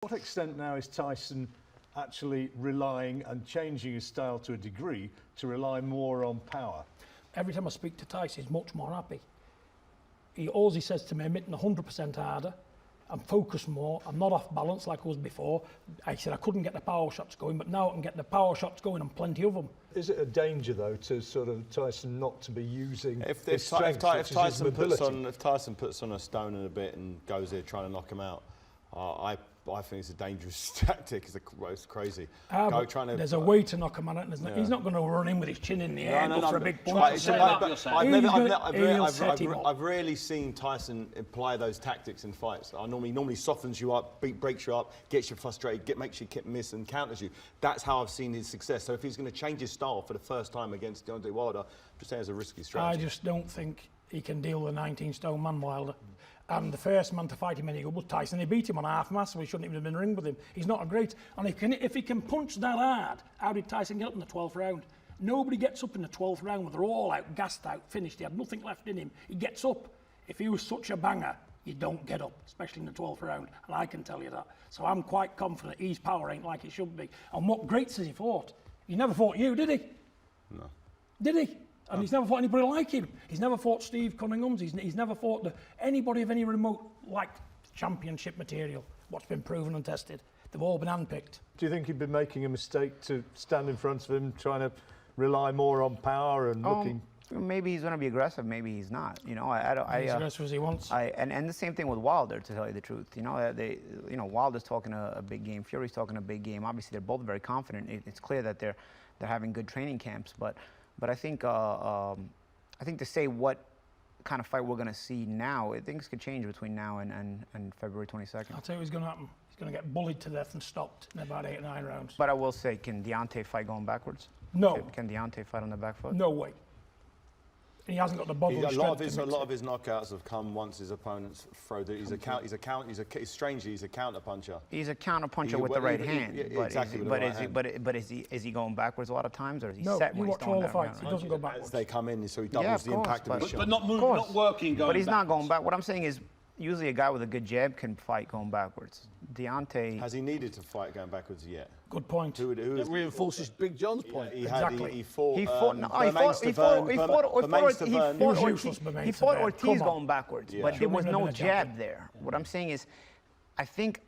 What extent now is Tyson actually relying and changing his style to a degree to rely more on power? Every time I speak to Tyson, he's much more happy. All he says to me, I'm hitting 100% harder, I'm focused more, I'm not off balance like I was before. I said I couldn't get the power shots going, but now I can get the power shots going and plenty of them. Is it a danger, though, to sort of Tyson not to be using if Tyson puts on a stone and a bit and goes there trying to knock him out, I think it's a dangerous tactic. It's crazy. There's a way to knock him out. He's not going to run in with his chin in the air and go for a big punch. I've rarely seen Tyson apply those tactics in fights. Normally softens you up, breaks you up, gets you frustrated, makes you miss and counters you. That's how I've seen his success. So if he's going to change his style for the first time against Deontay Wilder, I'm just saying it's a risky strategy. I just don't think he can deal with a 19-stone man, Wilder. And the first man to fight him any good was Tyson. He beat him on half mass, so he shouldn't even have been in the ring with him. He's not a great. And if he can punch that hard, how did Tyson get up in the 12th round? Nobody gets up in the 12th round when they're all out, gassed out, finished. He had nothing left in him. He gets up. If he was such a banger, you don't get up, especially in the 12th round. And I can tell you that. So I'm quite confident his power ain't like it should be. And what greats has he fought? He never fought you, did he? No. Did he? And he's never fought anybody like him. He's never fought Steve Cunningham's. He's never fought anybody of any remote, like, championship material. What's been proven and tested. They've all been handpicked. Do you think he'd be making a mistake to stand in front of him, trying to rely more on power and looking? Maybe he's going to be aggressive. Maybe he's not. You know, He's aggressive as he wants. And the same thing with Wilder, to tell you the truth. You know, Wilder's talking a big game. Fury's talking a big game. Obviously, they're both very confident. It's clear that they're having good training camps, but I think to say what kind of fight we're going to see now, things could change between now and February 22nd. I'll tell you what's going to happen. He's going to get bullied to death and stopped in about 8 or 9 rounds. But I will say, can Deontay fight going backwards? No. Can Deontay fight on the back foot? No way. He hasn't got the bodily strength. A lot of his knockouts have come once his opponents throw. Strangely, he's a counter puncher. He's a counter puncher with the right hand. But is he going backwards a lot of times, or is he no, set you when he's watch all throwing the that fights. around? He doesn't go backwards. They come in, so he doubles the impact of his shot. But not moving, not working. Going but he's not backwards. going back. What I'm saying is, usually a guy with a good jab can fight going backwards. Deontay Has he needed to fight going backwards yet? Good point. That reinforces Big John's point. He fought Ortiz going backwards, but there was no jab there. What I'm saying is, I think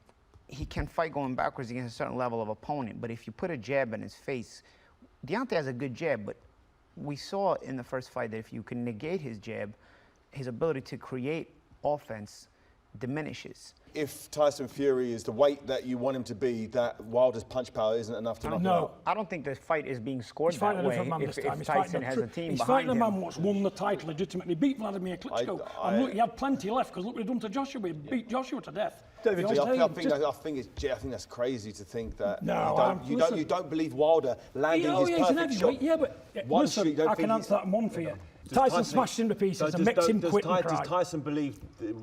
he can fight going backwards against a certain level of opponent, but if you put a jab in his face, Deontay has a good jab, but we saw in the first fight that if you can negate his jab, his ability to create offense diminishes. If Tyson Fury is the weight that you want him to be, that Wilder's punch power isn't enough to knock him out. I don't think this fight is being scored He's that way. If Tyson has a team he's behind fighting him. a man what's won the title legitimately, beat Vladimir Klitschko, and look, he had plenty left because look what he done to Joshua. He beat Joshua to death. David, I think that's crazy to think that you don't believe Wilder landing his perfect shot. Yeah, but listen, I can answer that one for you. Tyson smashed him to pieces and makes him quit and cry. Does Tyson believe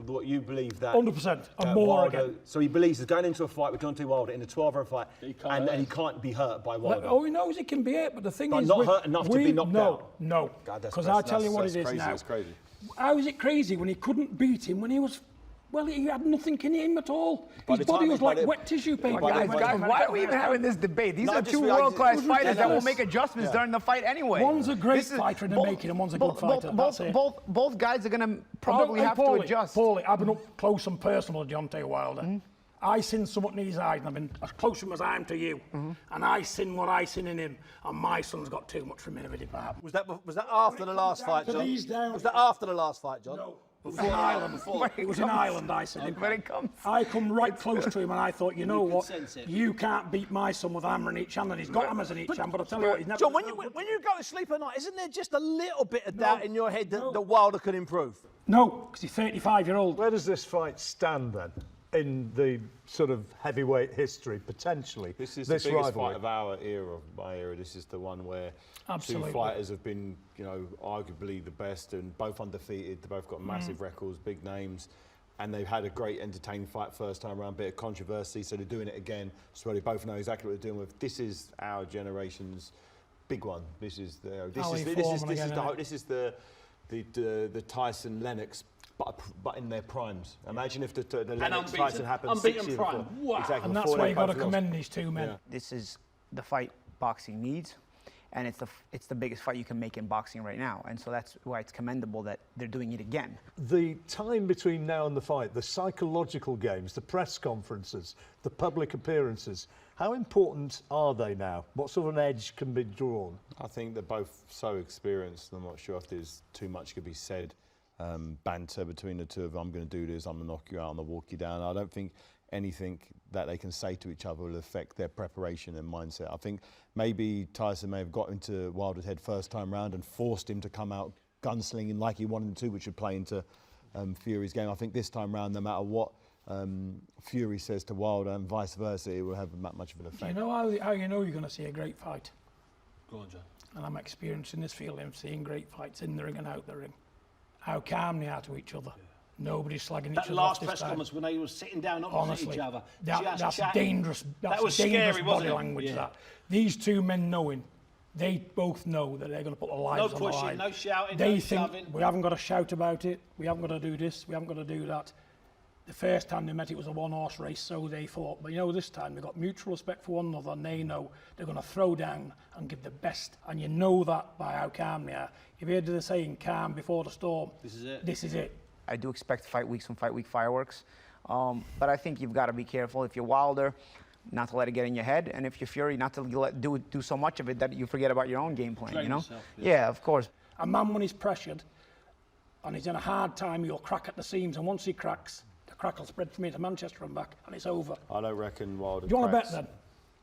what you believe that? 100%, and more again. So he believes he's going into a fight with Deontay Wilder in a 12-round fight, and he can't be hurt by Wilder. Oh, he knows he can be hurt, but the thing is, not hurt enough to be knocked out. No, because I'll tell you what it is now. That's crazy. How is it crazy when he couldn't beat him when he was? Well, he had nothing in him at all. His body was like wet tissue paper. Guys, why are we even having this debate? These are two world-class fighters that will make adjustments during the fight anyway. One's a great fighter in the making and one's a good fighter. Both guys are going to probably have to adjust. Paulie, I've been up close and personal with Deontay Wilder. I seen something in his eyes, and I've been as close to him as I am to you. And I seen what I seen in him, and my son's got too much from him in the department. Was that after the last fight, John? Was that after the last fight, John? No. It was in Ireland. It was in Ireland, I said. I come right close to him and I thought, you know what? You can't beat my son with a hammer in each hand, and he's got hammers in each hand, but I'll tell you what, he's never... John, when you go to sleep at night, isn't there just a little bit of doubt in your head that Wilder could improve? No, because he's 35-year-old. Where does this fight stand then in the sort of heavyweight history, potentially? This is the biggest fight of our era, my era. This is the one where two fighters have been, arguably the best and both undefeated. They both got massive records, big names, and they've had a great entertaining fight first time around, bit of controversy, so they're doing it again, so they both know exactly what they're doing with. This is our generation's big one. This is the Tyson Lennox but in their primes. Imagine if the Lennox unbeaten. Tyson happened Unbeaten 6 years prime. before. Wow. Exactly. And that's before why they you got to both lost. commend these two men. Yeah. This is the fight boxing needs, and it's the biggest fight you can make in boxing right now. And so that's why it's commendable that they're doing it again. The time between now and the fight, the psychological games, the press conferences, the public appearances, how important are they now? What sort of an edge can be drawn? I think they're both so experienced. I'm not sure if there's too much could be said. Banter between the two of them. I'm going to do this. I'm going to knock you out. I'm going to walk you down. I don't think anything that they can say to each other will affect their preparation and mindset. I think maybe Tyson may have got into Wilder's head first time round and forced him to come out gunslinging like he wanted him to, which would play into Fury's game. I think this time round, no matter what Fury says to Wilder and vice versa, it will have much of an effect. You know how you know you're going to see a great fight? Go on, John. And I'm experiencing this feeling, seeing great fights in the ring and out the ring. How calm they are to each other. Nobody's slagging each That other last off this press time. conference when they were sitting down opposite Honestly, each other. that's chatting. dangerous. That's That was dangerous scary, body wasn't it? language. Yeah. That these two men knowing, they both know that they're going to put their lives on the pushing, line. no shouting, they no think shoving. we haven't got to shout about it. We haven't got to do this. We haven't got to do that. The first time they met, it was a one-horse race, so they thought. But you know, this time they've got mutual respect for one another, and they know they're going to throw down and give the best. And you know that by how calm they are. You've heard the saying, calm before the storm. This is it. This is it. I do expect fight week, some fight week fireworks. But I think you've got to be careful. If you're Wilder, not to let it get in your head. And if you're Fury, not to do so much of it that you forget about your own game plan, Train you know? yourself, Yeah, of course. A man, when he's pressured and he's in a hard time, he'll crack at the seams. And once he cracks, the crack will spread from here to Manchester and back, and it's over. I don't reckon Wilder. Do you want to bet cracks. then?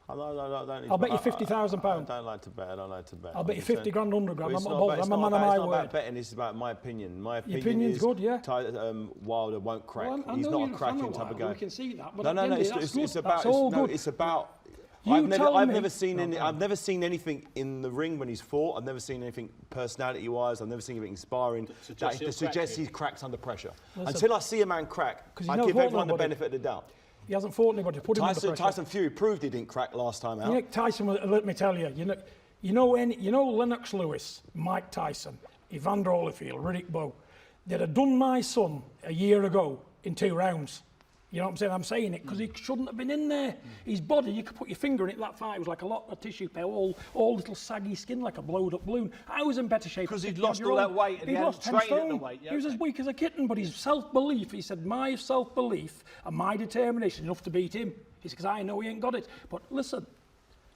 I don't I'll bet you I £50,000. don't like to bet. I don't like to bet. I'll bet you 50 grand, 100 grand. Well, I'm not bothered. I'm a man of my It's not word. about betting. It's about my opinion. My opinion opinion's is good, yeah. Wilder won't crack. Well, I He's know not you- a cracking I know type of Wilder, guy. we can see that, but No, at no, the no. end of it, It's that's good. about. That's all good. It's about. You tell I've me- never seen any. No, I've never seen anything in the ring when he's fought. I've never seen anything personality-wise. I've never seen anything inspiring Suggests that he'll suggests crack he cracks under pressure. Listen. Until I see a man crack, 'Cause he I knows give what everyone the nobody- benefit of the doubt. He hasn't fought anybody. Put him under pressure. Tyson Fury proved he didn't crack last time out. You know, Tyson, let me tell you, you know Lennox Lewis, Mike Tyson, Evander Holyfield, Riddick Bowe, they'd have done my son a year ago in 2 rounds. You know what I'm saying? I'm saying it because he shouldn't have been in there. His body, you could put your finger in it, that fight was like a lot of tissue paper, all little saggy skin like a blowed up balloon. I was in better shape. Because he'd 50 lost year all old. that weight and he hadn't lost 10 trained at the stone. weight, yeah. He was as weak as a kitten, but his self-belief, he said, my self-belief and my determination enough to beat him. He said, because I know he ain't got it. But listen,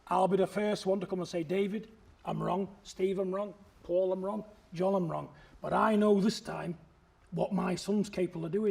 I'll be the first one to come and say, David, I'm wrong. Steve, I'm wrong. Paul, I'm wrong. John, I'm wrong. But I know this time what my son's capable of doing.